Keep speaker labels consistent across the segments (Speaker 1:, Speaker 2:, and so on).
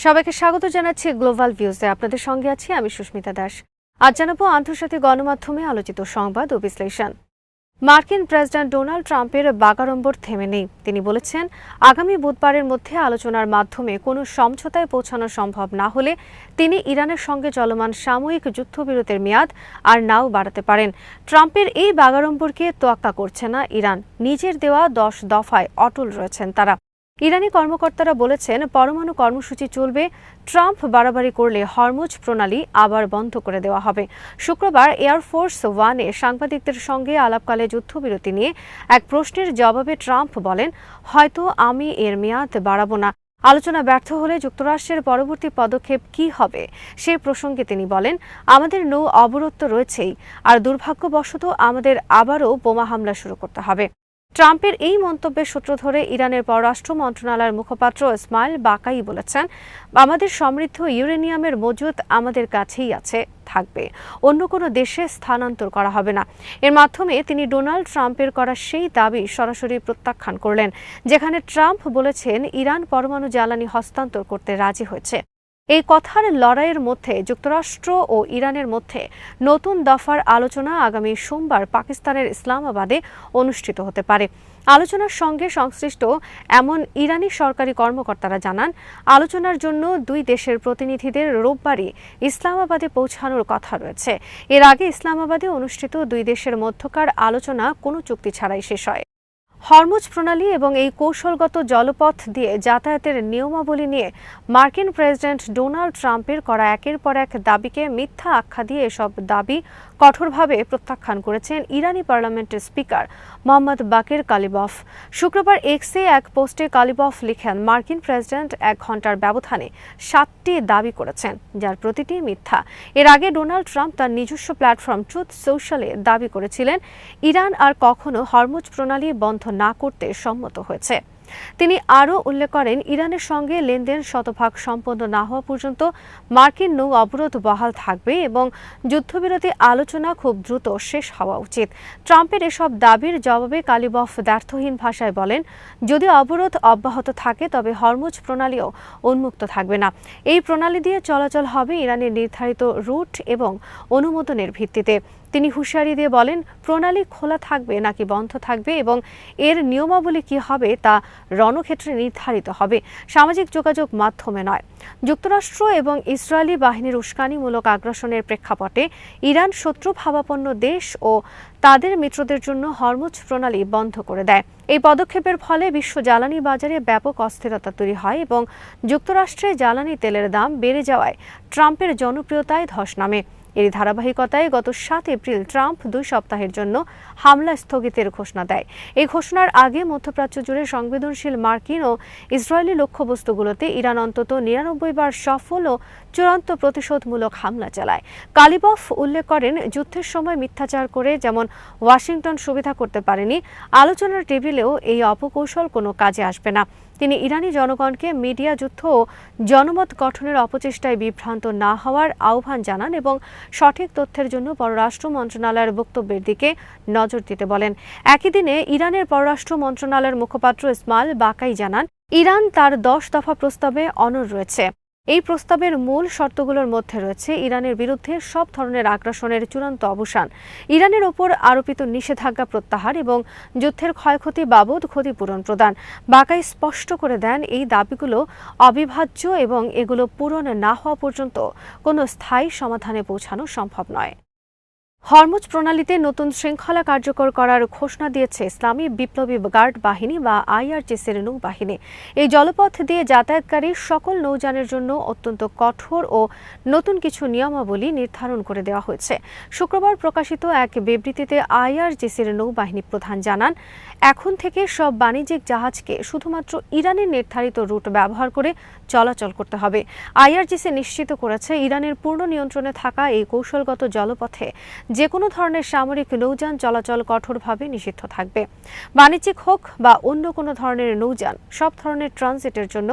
Speaker 1: সবাইকে স্বাগত জানাচ্ছি গ্লোবাল ভিউজে। আপনাদের সঙ্গে আছি আমি সুস্মিতা দাস। আজ জানাবো আন্তর্জাতিক গণমাধ্যমে আলোচিত সংবাদ ও বিশ্লেষণ। মার্কিন প্রেসিডেন্ট ডোনাল্ড ট্রাম্পের বাগাড়ম্বর থেমে নেই। তিনি বলেছেন, আগামী বুধবারের মধ্যে আলোচনার মাধ্যমে কোনো সমঝোতায় পৌঁছানো সম্ভব না হলে তিনি ইরানের সঙ্গে চলমান সাময়িক যুদ্ধবিরতির মেয়াদ আর নাও বাড়াতে পারেন। ট্রাম্পের এই বাগাড়ম্বরকে তোয়াক্কা করছে না ইরান। নিজের দেওয়া 10 দফায় অটল রয়েছেন তারা। ইরানি কর্মকর্তারা বলেছেন, পরমাণু কর্মসূচি চলবে। ট্রাম্প বাড়াবাড়ি করলে হরমুজ প্রণালী আবার বন্ধ করে দেওয়া হবে। শুক্রবার এয়ারফোর্স ওয়ানে সাংবাদিকদের সঙ্গে আলাপকালে যুদ্ধবিরতি নিয়ে এক প্রশ্নের জবাবে ট্রাম্প বলেন, হয়তো আমি এর মেয়াদ বাড়াবো না। আলোচনা ব্যর্থ হলে যুক্তরাষ্ট্রের পরবর্তী পদক্ষেপ কী হবে সে প্রসঙ্গে তিনি বলেন, আমাদের নৌ অবরোধ তো রয়েছেই, আর দুর্ভাগ্যবশত আমাদের আবারও বোমা হামলা শুরু করতে হবে। ট্রাম্পের এই মন্তব্যের সূত্র ধরে ইরানের পররাষ্ট্র মন্ত্রণালয়ের মুখপাত্র ইসমাইল বাকাই বলেছেন, আমাদের সমৃদ্ধ ইউরেনিয়ামের মজুদ আমাদের কাছেই আছে, থাকবে। অন্য কোনো দেশে স্থানান্তর করা হবে না। এর মাধ্যমে তিনি ডোনাল্ড ট্রাম্পের করা সেই দাবি সরাসরি প্রত্যাখ্যান করলেন, যেখানে ট্রাম্প বলেছেন ইরান পরমাণু জ্বালানি হস্তান্তর করতে রাজি হয়েছে। এই কথার লড়াইয়ের মধ্যে যুক্তরাষ্ট্র ও ইরানের মধ্যে নতুন দফার আলোচনা আগামী সোমবার পাকিস্তানের ইসলামাবাদে অনুষ্ঠিত হতে পারে। আলোচনার সঙ্গে সংশ্লিষ্ট এমন ইরানি সরকারি কর্মকর্তারা জানান, আলোচনার জন্য দুই দেশের প্রতিনিধিদের রোববারই ইসলামাবাদে পৌঁছানোর কথা রয়েছে। এর আগে ইসলামাবাদে অনুষ্ঠিত দুই দেশের মধ্যকার আলোচনা কোনো চুক্তি ছাড়াই শেষ হয়। হরমুজ প্রণালী এবং এই কৌশলগত জলপথ দিয়ে যাতায়াতের নিয়মাবলী নিয়ে মার্কিন প্রেসিডেন্ট ডোনাল্ড ট্রাম্পের করা একের পর এক দাবিকে মিথ্যা আখ্যা দিয়ে এসব দাবি কঠোরভাবে প্রত্যাখ্যান করেছেন ইরানি পার্লামেন্টের স্পিকার মোহাম্মদ বাকের কালিবফ। শুক্রবার এক্সে এক পোস্টে কালিবফ লিখেন, মার্কিন প্রেসিডেন্ট 1 ঘণ্টার ব্যবধানে 7টি দাবি করেছেন, যার প্রতিটি মিথ্যা। এর আগে ডোনাল্ড ট্রাম্প তার নিজস্ব প্ল্যাটফর্ম ট্রুথ সোশ্যালে দাবি করেছিলেন, ইরান আর কখনো হরমুজ প্রণালী বন্ধ না করতে সম্মত হয়েছে। তিনি আরও উল্লেখ করেন, ইরানের সঙ্গে লেনদেন শতভাগ সম্পন্ন না হওয়া পর্যন্ত মার্কিন নৌ অবরোধ বহাল থাকবে এবং যুদ্ধবিরতি আলোচনা খুব দ্রুত শেষ হওয়া উচিত। ট্রাম্পের এসব দাবির জবাবে কালিবফ দ্ব্যর্থহীন ভাষায় বলেন, যদি অবরোধ অব্যাহত থাকে তবে হরমুজ প্রণালীও উন্মুক্ত থাকবে না। এই প্রণালী দিয়ে চলাচল হবে ইরানের নির্ধারিত রুট এবং অনুমোদনের ভিত্তিতে। তিনি হুঁশিয়ারি দিয়ে বলেন, প্রণালী খোলা থাকবে নাকি বন্ধ থাকবে এবং এর নিয়মাবলী কী হবে তা রণক্ষেত্রে নির্ধারিত হবে, সামাজিক যোগাযোগ মাধ্যমে নয়। যুক্তরাষ্ট্র এবং ইসরায়েলি বাহিনীর উস্কানিমূলক আগ্রাসনের প্রেক্ষাপটে ইরান শত্রুভাবাপন্ন দেশ ও তাদের মিত্রদের জন্য হরমুজ প্রণালী বন্ধ করে দেয়। এই পদক্ষেপের ফলে বিশ্ব জ্বালানি বাজারে ব্যাপক অস্থিরতা তৈরি হয় এবং যুক্তরাষ্ট্রে জ্বালানি তেলের দাম বেড়ে যাওয়ায় ট্রাম্পের জনপ্রিয়তায় ধস নামে। এর ধারাবাহিকতায় গত 7 এপ্রিল ট্রাম্প 2 সপ্তাহের জন্য হামলা স্থগিতের ঘোষণা দেয়। এই ঘোষণার আগে মধ্যপ্রাচ্য জুড়ে সংবেদনশীল মার্কিন ও ইসরায়েলি লক্ষ্যবস্তুগুলোতে ইরান অন্তত 99 বার সফল ও চূড়ান্ত প্রতিশোধমূলক হামলা চালায়। কালিবফ উল্লেখ করেন, যুদ্ধের সময় মিথ্যাচার করে যেমন ওয়াশিংটন সুবিধা করতে পারেনি, আলোচনার টেবিলেও এই অপকৌশল কোনো কাজে আসবে না। তিনি ইরানি জনগণকে মিডিয়া যুদ্ধ ও জনমত গঠনের অপচেষ্টায় বিভ্রান্ত না হওয়ার আহ্বান জানান এবং সঠিক তথ্যের জন্য পররাষ্ট্র মন্ত্রণালয়ের বক্তব্যের দিকে নজর দিতে বলেন। একই দিনে ইরানের পররাষ্ট্র মন্ত্রণালয়ের মুখপাত্র ইসমাইল বাকাই জানান, ইরান তার 10 দফা প্রস্তাবে অনড় রয়েছে। এই প্রস্তাবের মূল শর্তগুলোর মধ্যে রয়েছে ইরানের বিরুদ্ধে সব ধরনের আগ্রাসনের চূড়ান্ত অবসান, ইরানের ওপর আরোপিত নিষেধাজ্ঞা প্রত্যাহার এবং যুদ্ধের ক্ষয়ক্ষতি বাবদ ক্ষতিপূরণ প্রদান। বাকাই স্পষ্ট করে দেন, এই দাবিগুলো অবিভাজ্য এবং এগুলো পূরণ না হওয়া পর্যন্ত কোনো স্থায়ী সমাধানে পৌঁছানো সম্ভব নয়। হরমুজ প্রণালীতে নতুন শৃঙ্খলা কার্যকর করার ঘোষণা দিয়েছে ইসলামী বিপ্লবী গার্ড বাহিনী বা আইআরজিসির নৌবাহিনী। এই জলপথ দিয়ে যাতায়াতকারী সকল নৌযানের জন্য অত্যন্ত কঠোর ও নতুন কিছু নিয়মাবলী নির্ধারণ করে দেওয়া হয়েছে। শুক্রবার প্রকাশিত এক বিবৃতিতে আইআরজিসির নৌবাহিনী প্রধান জানান, এখন থেকে সব বাণিজ্যিক জাহাজকে শুধুমাত্র ইরানের নির্ধারিত রুট ব্যবহার করে চলাচল করতে হবে। আইআরজিসি নিশ্চিত করেছে, ইরানের পূর্ণ নিয়ন্ত্রণে থাকা এই কৌশলগত জলপথে যে কোনো ধরনের সামরিক নৌযান চলাচল কঠোরভাবে নিষিদ্ধ থাকবে। বাণিজ্যিক হোক বা অন্য কোনো ধরনের নৌযান সব ধরনের ট্রানজিটের জন্য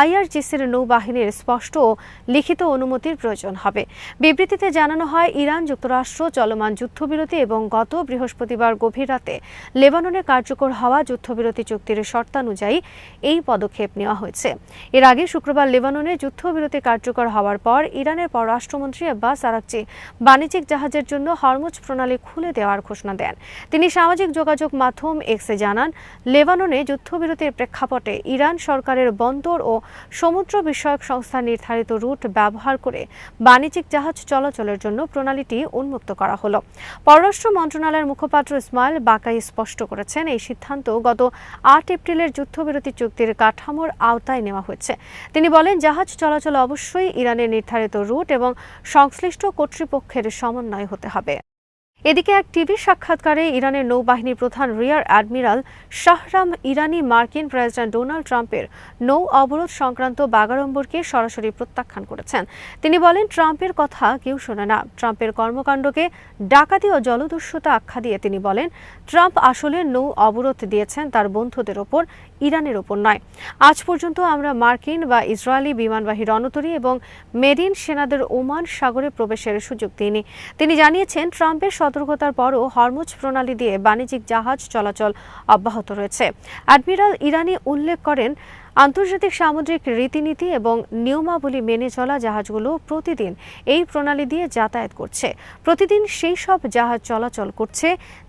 Speaker 1: আইআরজিসির নৌবাহিনীর স্পষ্ট ও লিখিত অনুমতির প্রয়োজন হবে। বিবৃতিতে জানানো হয়, ইরান যুক্তরাষ্ট্র চলমান যুদ্ধবিরতি এবং গত বৃহস্পতিবার গভীর রাতে লেবাননে কার্যকর হওয়া যুদ্ধবিরতি চুক্তির শর্তানুযায়ী এই পদক্ষেপ নেওয়া হয়েছে। এর আগে শুক্রবার লেবাননে যুদ্ধবিরতি কার্যকর হওয়ার পর ইরানের পররাষ্ট্রমন্ত্রী আব্বাস আরাকচি বাণিজ্যিক জাহাজের জন্য হরমুজ প্রণালী খুলে দেওয়ার ঘোষণা দেন। তিনি সামাজিক যোগাযোগ মাধ্যম এক্সে জানান, লেবাননে যুদ্ধবিরতির প্রেক্ষাপটে ইরান সরকারের বন্দর ও সমুদ্র বিষয়ক সংস্থা নির্ধারিত রুট ব্যবহার করে বাণিজ্যিক জাহাজ চলাচলের জন্য প্রণালীটি উন্মুক্ত করা হলো। পররাষ্ট্র মন্ত্রণালয়ের মুখপাত্র ইসমাইল বাকাই স্পষ্ট করেছেন, এই সিদ্ধান্ত গত ৮ এপ্রিলের যুদ্ধবিরতি চুক্তির কাঠামোর আওতায় নেওয়া হয়েছে। তিনি বলেন, জাহাজ চলাচল অবশ্যই ইরানের নির্ধারিত রুট এবং সংশ্লিষ্ট কর্তৃপক্ষের সমন্বয় হতে হবে। এদিকে এক টিভি সাক্ষাৎকারে ইরানের নৌবাহিনী প্রধান রিয়ার অ্যাডমিরাল শাহরাম ইরানি মার্কিন প্রেসিডেন্ট ডোনাল্ড ট্রাম্পের নৌ অবরোধ সংক্রান্ত বাগাড়ম্বরকে সরাসরি প্রত্যাখ্যান করেছেন। তিনি বলেন, ট্রাম্পের কথা কেউ শোনে না। ট্রাম্পের কর্মকাণ্ডকে ডাকাতি ও জলদস্যুতা আখ্যা দিয়ে তিনি বলেন, ট্রাম্প আসলে নৌ অবরোধ দিয়েছেন তার বন্ধুদের ওপর, ইরানের ওপর নয়। আজ পর্যন্ত আমরা মার্কিন বা ইসরায়েলি বিমানবাহী রণতরী এবং মেরিন সেনাদের ওমান সাগরে প্রবেশের সুযোগ দিইনি। তিনি জানিয়েছেন, ট্রাম্পের সতর্কতার পরও হরমুজ প্রণালী দিয়ে বাণিজ্যিক জাহাজ চলাচল অব্যাহত রয়েছে। অ্যাডমিরাল ইরানি উল্লেখ করেন, আন্তর্জাতিক সামুদ্রিক রীতিনীতি এবং নিয়মাবলী মেনে চলা জাহাজগুলো প্রতিদিন এই প্রণালী দিয়ে যাতায়াত করছে। প্রতিদিন সেই সব জাহাজ চলাচল করছে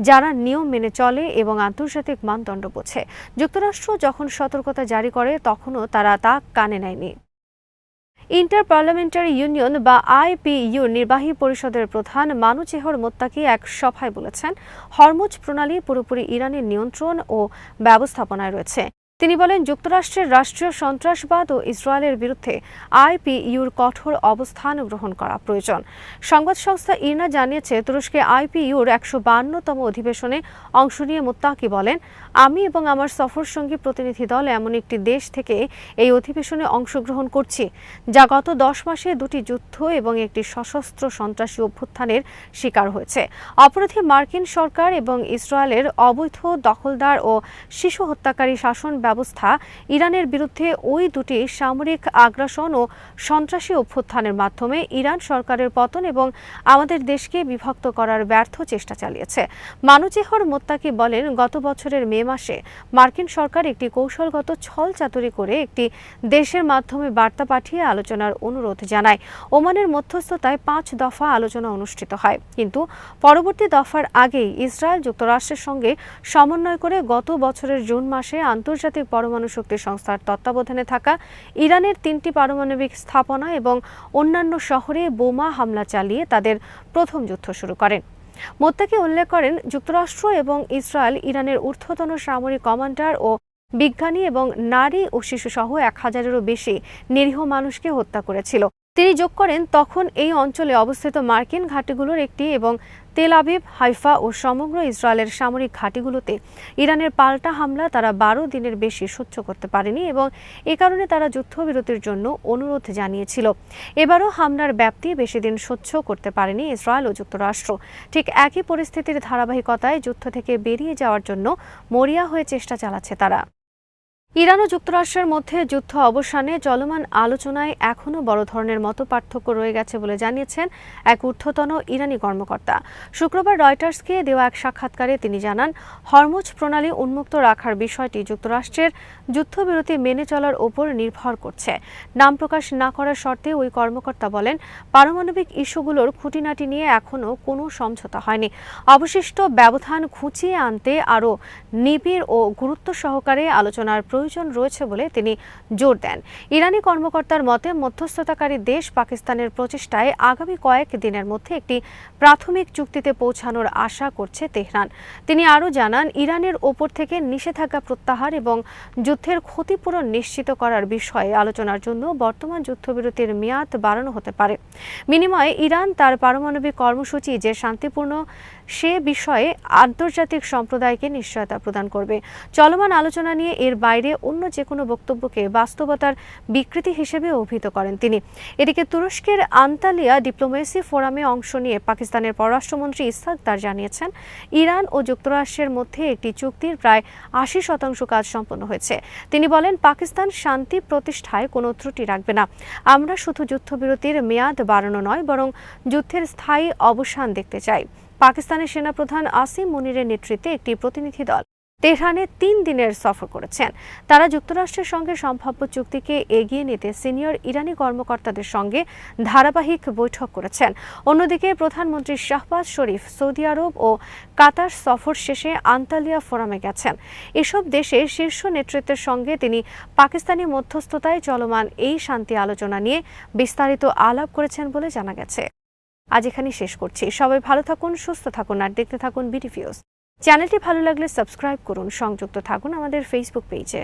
Speaker 1: যারা নিয়ম মেনে চলে এবং আন্তর্জাতিক মানদণ্ড বোঝে। যুক্তরাষ্ট্র যখন সতর্কতা জারি করে তখনও তারা তা কানে নেয়নি। ইন্টার পার্লামেন্টারি ইউনিয়ন বা আইপিইউ নির্বাহী পরিষদের প্রধান মানুচেহর মোত্তাকি এক সভায় বলেছেন, হরমুজ প্রণালী পুরোপুরি ইরানের নিয়ন্ত্রণ ও ব্যবস্থাপনায় রয়েছে। তিনি বলেন, যুক্তরাষ্ট্রের রাষ্ট্রীয় সন্ত্রাসবাদ ও ইসরায়েলের বিরুদ্ধে আইপিইউর কঠোর অবস্থান গ্রহণ করা প্রয়োজন। সংবাদ সংস্থা ইরনা জানিয়েছে, তুরস্কে আইপিইউর ১৫২তম অধিবেশনে অংশ নিয়ে মোত্তাকি বলেন, আমি এবং আমার সফরসঙ্গী প্রতিনিধি দল এমন একটি দেশ থেকে এই অধিবেশনে অংশগ্রহণ করছি যা গত ১০ মাসে ২টি যুদ্ধ এবং একটি সশস্ত্র সন্ত্রাসী অভ্যুত্থানের শিকার হয়েছে। অপরাধী মার্কিন সরকার এবং ইসরায়েলের অবৈধ দখলদার ও শিশু হত্যাকারী শাসন ব্যবস্থা ইরানের বিরুদ্ধে ওই দুটি সামরিক আগ্রাসন ও সন্ত্রাসী অভ্যুত্থানের মাধ্যমে ইরান সরকারের পতন এবং আমাদের দেশকে বিভক্ত করার ব্যর্থ চেষ্টা চালিয়েছে। মানুচেহর মোত্তাকি বলেন, গত বছরের মে মাসে মার্কিন সরকার একটি কৌশলগত ছলচাতুরি করে একটি দেশের মাধ্যমে বার্তা পাঠিয়ে আলোচনার অনুরোধ জানায়। ওমানের মধ্যস্থতায় ৫ দফা আলোচনা অনুষ্ঠিত হয়, কিন্তু পরবর্তী দফার আগেই ইসরায়েল যুক্তরাষ্ট্রের সঙ্গে সমন্বয় করে গত বছরের জুন মাসে আন্তর্জাতিক পরমাণু শক্তি সংস্থার তত্ত্বাবধানে থাকা ইরানের ৩টি পারমাণবিক স্থাপনা এবং অন্যান্য শহরে বোমা হামলা চালিয়ে তাদের প্রথম যুদ্ধ শুরু করেন। মোত্তাকি উল্লেখ করেন, যুক্তরাষ্ট্র এবং ইসরায়েল ইরানের ঊর্ধ্বতন সামরিক কমান্ডার ও বিজ্ঞানী এবং নারী ও শিশুসহ ১,০০০-এরও বেশি নিরীহ মানুষকে হত্যা করেছিল। তিনি যোগ করেন, তখন এই অঞ্চলে অবস্থিত মার্কিন ঘাঁটিগুলোর একটি এবং তেল আবিব, হাইফা ও সমগ্র ইসরায়েলের সামরিক ঘাঁটিগুলোতে ইরানের পাল্টা হামলা তারা ১২ দিনের বেশি সহ্য করতে পারেনি এবং এ কারণে তারা যুদ্ধবিরতির জন্য অনুরোধ জানিয়েছিল। এবারও হামলার ব্যাপ্তি বেশি দিন সহ্য করতে পারেনি ইসরায়েল ও যুক্তরাষ্ট্র। ঠিক একই পরিস্থিতির ধারাবাহিকতায় যুদ্ধ থেকে বেরিয়ে যাওয়ার জন্য মরিয়া হয়ে চেষ্টা চালাচ্ছে তারা। ইরান ও যুক্তরাষ্ট্রের মধ্যে যুদ্ধ অবসানে চলমান আলোচনায় এখনও বড় ধরনের মতপার্থক্য রয়ে গেছে বলে জানিয়েছেন এক ঊর্ধ্বতন ইরানি কর্মকর্তা। শুক্রবার রয়টার্সকে দেওয়া এক সাক্ষাৎকারে তিনি জানান, হরমুজ প্রণালী উন্মুক্ত রাখার বিষয়টি যুক্তরাষ্ট্রের যুদ্ধবিরতি মেনে চলার ওপর নির্ভর করছে। নাম প্রকাশ না করার শর্তে ওই কর্মকর্তা বলেন, পারমাণবিক ইস্যুগুলোর খুঁটিনাটি নিয়ে এখনও কোনো সমঝোতা হয়নি। অবশিষ্ট ব্যবধান ঘুচিয়ে আনতে আরও নিবিড় ও গুরুত্ব সহকারে আলোচনার প্রয়োজন রয়েছে বলে তিনি জোর দেন। ইরানি কর্মকর্তার মতে, মধ্যস্থতাকারী দেশ পাকিস্তানের প্রচেষ্টায় আগামী কয়েক দিনের মধ্যে একটি প্রাথমিক চুক্তিতে পৌঁছানোর আশা করছে তেহরান। তিনি আরও জানান, ইরানের ওপর থেকে নিষেধাজ্ঞা প্রত্যাহার এবং যুদ্ধের ক্ষতিপূরণ নিশ্চিত করার বিষয়ে আলোচনার জন্য বর্তমান যুদ্ধবিরতির মেয়াদ বাড়ানো হতে পারে। বিনিময়ে ইরান তার পারমাণবিক কর্মসূচি যে শান্তিপূর্ণ সে বিষয়ে আন্তর্জাতিক সম্প্রদায়কে নিশ্চয়তা প্রদান করবে। চলমান আলোচনা নিয়ে এর বাইরে অন্য যে কোনো বক্তব্যকে বাস্তবতার বিকৃতি হিসেবে অভিহিত করেন তিনি। এদিকে তুরস্কের আন্তালিয়া ডিপ্লোমেসি ফোরামে অংশ নিয়ে পাকিস্তানের পররাষ্ট্রমন্ত্রী ইসহাক দার জানিয়েছেন, ইরান ও যুক্তরাষ্ট্রের মধ্যে একটি চুক্তির প্রায় ৮০% কাজ সম্পন্ন হয়েছে। তিনি বলেন, পাকিস্তান শান্তি প্রতিষ্ঠায় কোনো ত্রুটি রাখবে না। আমরা শুধু যুদ্ধবিরতির মেয়াদ বাড়ানো নয়, বরং যুদ্ধের স্থায়ী অবসান দেখতে চাই। পাকিস্তানের সেনাপ্রধান আসিম মুনিরের নেতৃত্বে একটি প্রতিনিধি দল তেহরানে ৩ দিনের সফর করেছেন। তারা যুক্তরাষ্ট্রের সঙ্গে সম্ভাব্য চুক্তিকে এগিয়ে নিতে সিনিয়র ইরানি কর্মকর্তাদের সঙ্গে ধারাবাহিক বৈঠক করেছেন। অন্যদিকে প্রধানমন্ত্রী শাহবাজ শরীফ সৌদি আরব ও কাতার সফর শেষে আন্তালিয়া ফোরামে গেছেন। এসব দেশের শীর্ষ নেতৃত্বের সঙ্গে তিনি পাকিস্তানি মধ্যস্থতায় চলমান এই শান্তি আলোচনা নিয়ে বিস্তারিত আলাপ করেছেন বলে জানা গেছে। আজ এখানেই শেষ করছি। সবাই ভালো থাকুন, সুস্থ থাকুন আর দেখতে থাকুন বিডি ভিউজ। চ্যানেলটি ভালো লাগলে সাবস্ক্রাইব করুন, সংযুক্ত থাকুন আমাদের ফেসবুক পেজে।